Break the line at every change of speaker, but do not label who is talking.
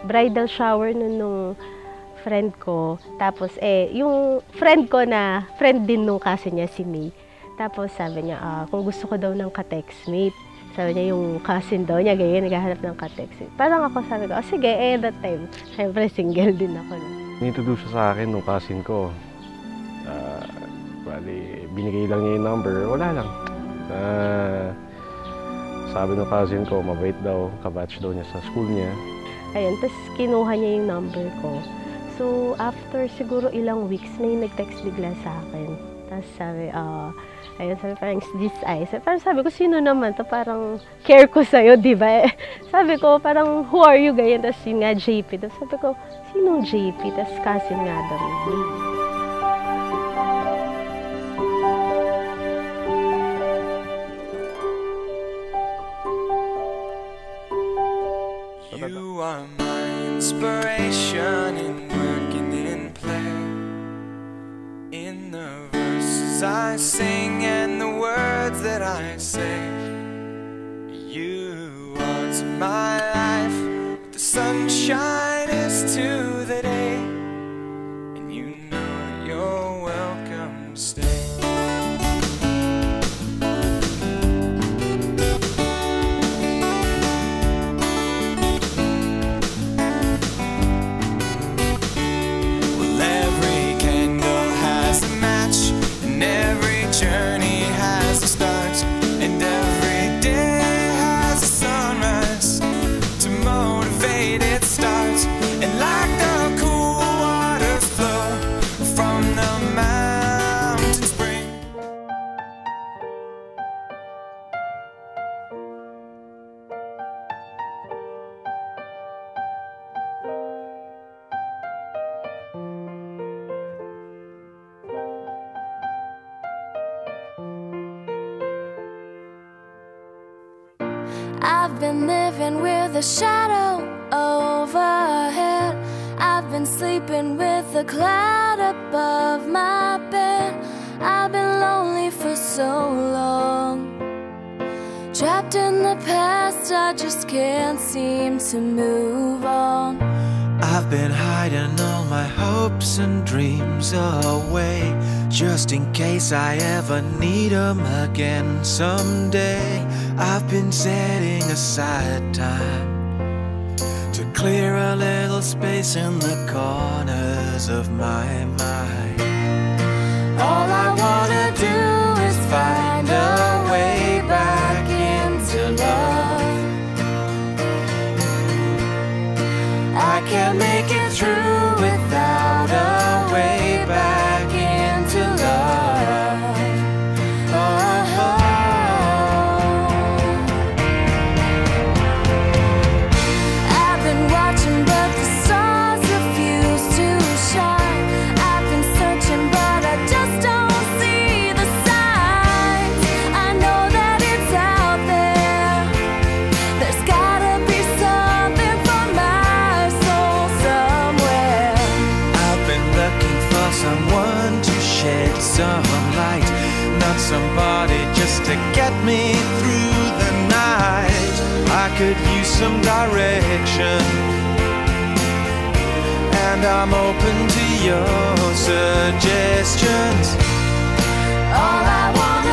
bridal shower nung friend ko. Tapos yung friend ko na friend din nung cousin niya, si May. Tapos sabi niya, kung gusto ko daw ng ka-textmate. Sabi niya yung cousin daw niya, ganyan, naghahanap ng ka-textmate. Parang ako sabi ko, sige, that time, syempre single din ako.
Ni-introduce siya sa akin nung cousin ko. Bali, binigay lang niya yung number, wala lang. Sabi ng cousin ko, mabait daw, kabatch daw niya sa school niya. Ayun, tapos kinuha niya yung number ko. So, after siguro ilang weeks, may nag-text bigla sa akin. Tapos sabi, ayun, sabi parang, this eyes. Parang sabi ko, sino naman to? Parang care ko sa'yo, di ba? Sabi ko, parang, who are you, ganyan? Tapos yun nga, JP. Tapos sabi ko, sinong JP? Tapos cousin nga daw.
You are my inspiration in working in play, in the verses I sing and the words that I say. You are to my life what the sunshine is to the day, and you know you're welcome to stay.
I've been living with a shadow overhead. I've been sleeping with a cloud above my bed. I've been lonely for so long, trapped in the past, I just can't seem to move on.
I've been hiding all my hopes and dreams away, just in case I ever need them again someday. I've been setting aside time to clear a little space in the corners of my mind. All I wanna do is find a way back into love. I can't make it through without a way back into love. I've been watching but the stars refuse to shine. I've been searching but I just don't see the signs. I know that it's out there. There's gotta be something for my soul somewhere. I've been looking for someone to shed some light, not somebody just to get me through the night. I could use some direction, and I'm open to your suggestions. All I want